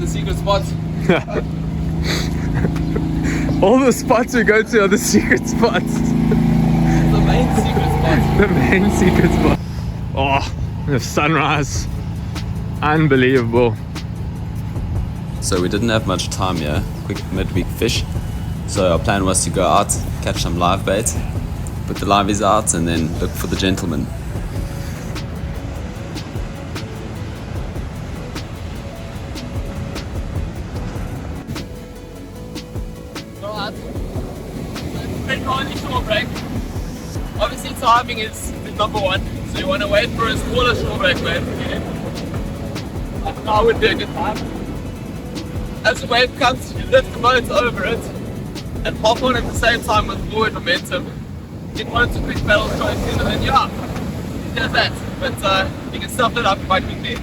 the secret spots. All the spots we go to are the secret spots. The main secret spot. The main secret spot. Oh, the sunrise. Unbelievable. So we didn't have much time here, quick midweek fish. So our plan was to go out, catch some live bait, put the liveys out and then look for the gentleman. Alright. Very kindly shore break. Obviously timing is number one, so you want to wait for a smaller shore break wave to get in. Like now would be a good time. As the wave comes, you lift the boat over it and hop on at the same time with forward momentum. Get one or two quick pedals going in and then yeah, he does that. But you can stuff it up quite quickly.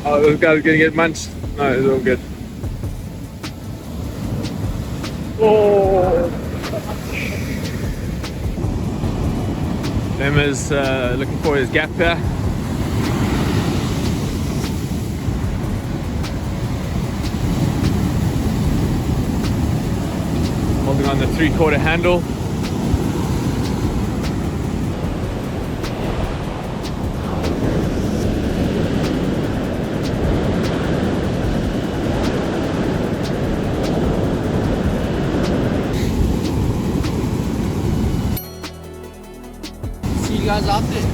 Oh, those guys are gonna get munched. No, it's all good. Oh! Flemmer's looking for his gap here. Holding on the 3/4 handle. See you guys out there.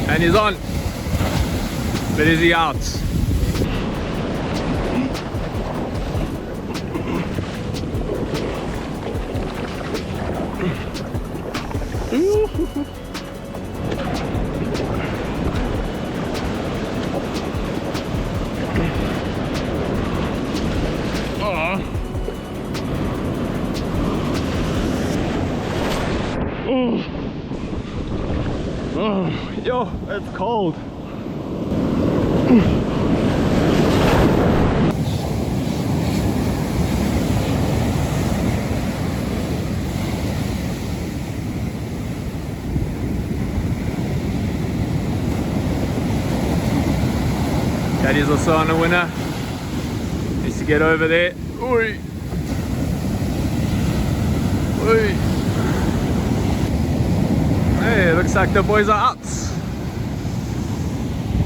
And he's on. But is he out? Oh, yo, it's cold. Daddy's also on a winner. Needs to get over there. Oi. Oi. Hey, looks like the boys are out.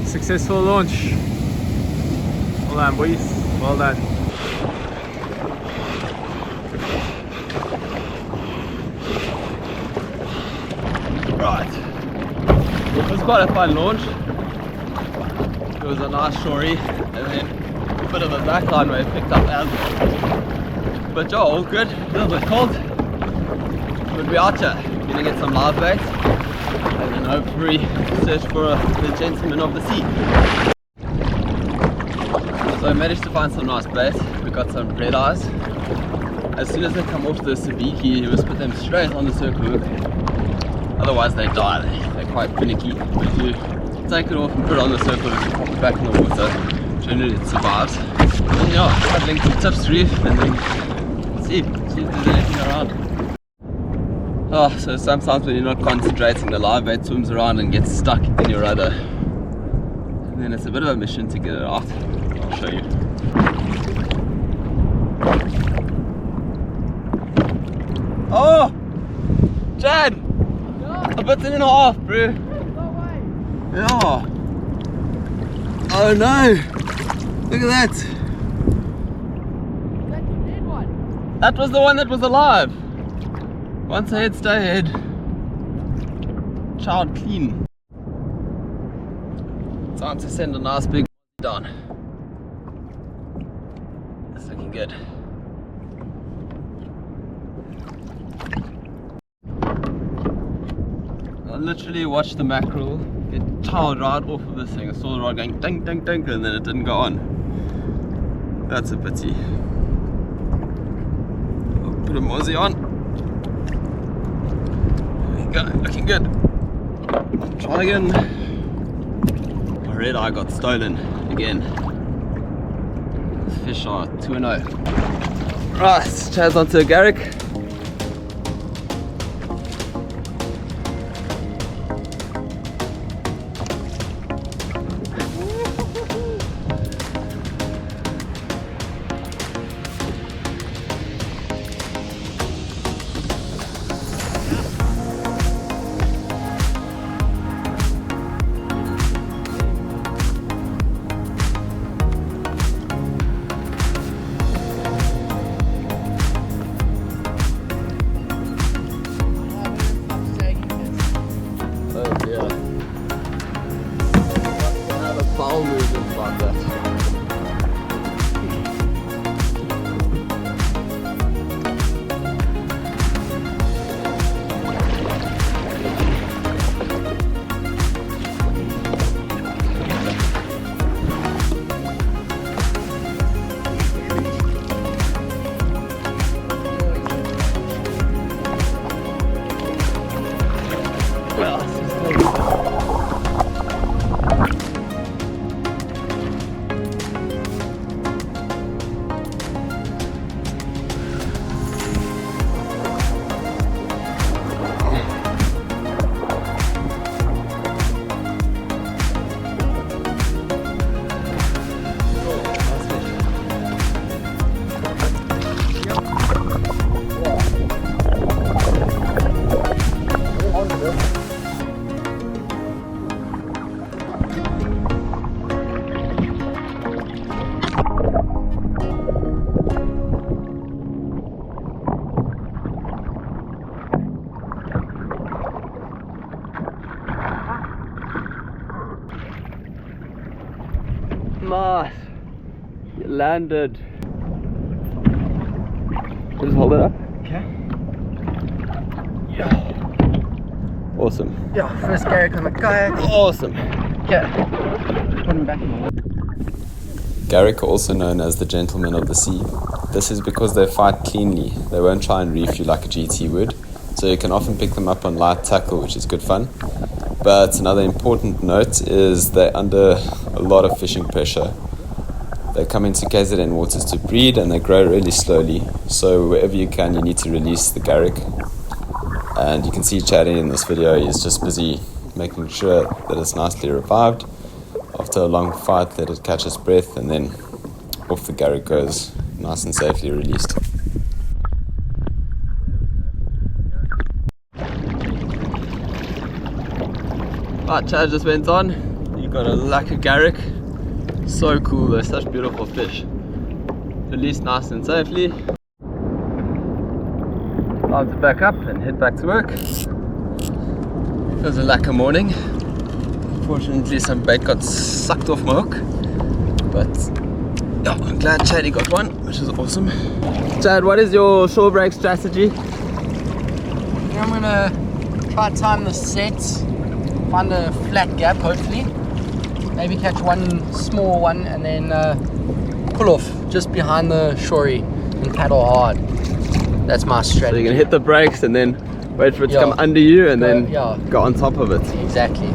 Successful launch. Well done, boys. Well done. Right. It was quite a fun launch. It was a nice shory and then a bit of a backline wave picked up as well. But yeah, all good. A little bit cold. But we're out here. Gonna get some live bait and then hopefully search for the gentleman of the sea. So I managed to find some nice bait. We got some red eyes. As soon as they come off the sabiki, you must put them straight on the circle hook. Otherwise they die. They're quite finicky. But you take it off and put it on the circle hook and pop it back in the water. Generally it survives. And yeah, paddling to Tips Reef and then see if there's anything around. Oh, so sometimes when you're not concentrating, the live bait swims around and gets stuck in your rudder. And then it's a bit of a mission to get it out. I'll show you. Oh! Chad! Yeah. A bitten and a half, bro. No way! Yeah! Oh no! Look at that! That's the dead one! That was the one that was alive! Once ahead, stay ahead. Child clean. Time to send a nice big down. It's looking good. I literally watched the mackerel get towed right off of this thing. I saw the rod going ding ding ding and then it didn't go on. That's a pity. I'll put a mozzie on. Looking good. Try again. red eye got stolen again. These fish are 2-0. Right, Chadd's onto a Garrick. Bowel movements like that. Nice. You landed. Just hold it up. Okay. Yeah. Awesome. Yeah, first Garrick on the kayak. Awesome. Okay. Put him back in the water. Garrick are also known as the gentlemen of the sea. This is because they fight cleanly. They won't try and reef you like a GT would, so you can often pick them up on light tackle, which is good fun. But another important note is they're under a lot of fishing pressure. They come into KZN waters to breed and they grow really slowly, so wherever you can you need to release the Garrick. And you can see Chadd in this video, he's just busy making sure that it's nicely revived. After a long fight, let it catch its breath, and then off the Garrick goes, nice and safely released. Right, Chadd just went on. You got a lacquer Garrick. So cool, they're such beautiful fish. Released nice and safely. Time to back up and head back to work. It was a lacquer morning. Unfortunately, some bait got sucked off my hook, but yeah, I'm glad Chaddy got one, which is awesome. Chadd, what is your shore break strategy? I'm gonna try time the set, find a flat gap hopefully, maybe catch one small one and then pull off just behind the shorey and paddle hard. That's my strategy. So you're gonna hit the brakes and then wait for it to come under you and then go on top of it. Exactly.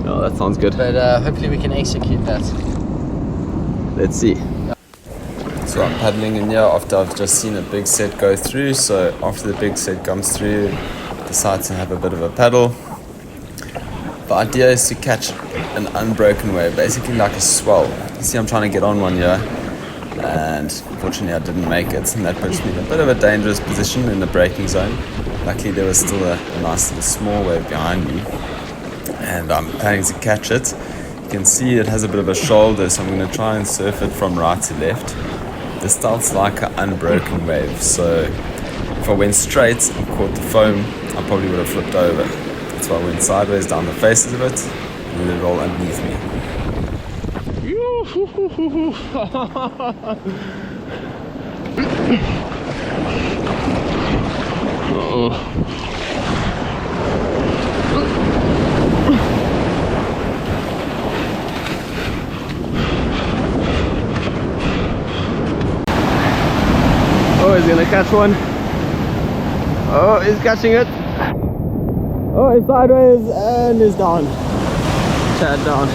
Oh, that sounds good. But hopefully we can execute that. Let's see. So I'm paddling in here after I've just seen a big set go through. So after the big set comes through, decide to have a bit of a paddle. The idea is to catch an unbroken wave, basically like a swell. You see I'm trying to get on one here, and unfortunately I didn't make it, and that puts me in a bit of a dangerous position in the braking zone. Luckily there was still a nice little small wave behind me, and I'm planning to catch it. You can see it has a bit of a shoulder, so I'm going to try and surf it from right to left. This starts like an unbroken wave, so if I went straight and caught the foam, I probably would have flipped over. That's why I went sideways down the faces of it and let it roll underneath me. Oh, he's gonna catch one. Oh, he's catching it. Oh, he's sideways and he's down. Chadd down.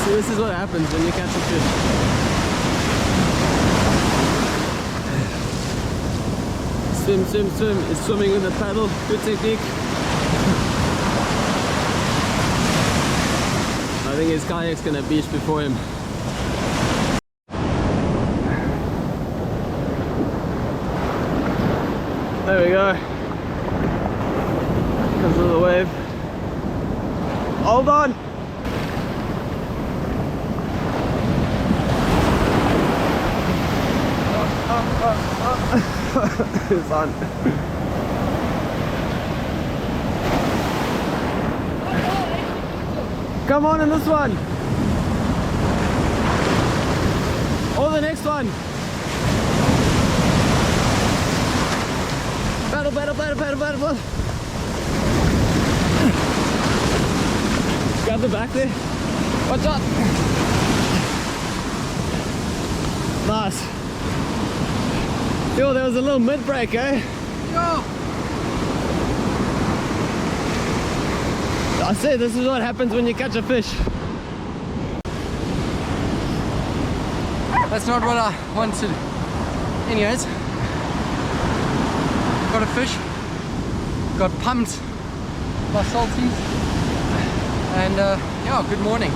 So this is what happens when you catch a fish. Swim, swim, swim. He's swimming with a paddle. Good technique. I think his kayak's gonna beach before him. There we go. Comes with the wave. Hold on. It's on. Come on in this one. Or the next one. Paddle, paddle, paddle, paddle, paddle, paddle. Grab the back there. Watch out. Nice. Yo, there was a little mid-break, eh? Yo! I say this is what happens when you catch a fish. That's not what I wanted. Anyways, got a fish, got pumped by salties, and yeah, good morning.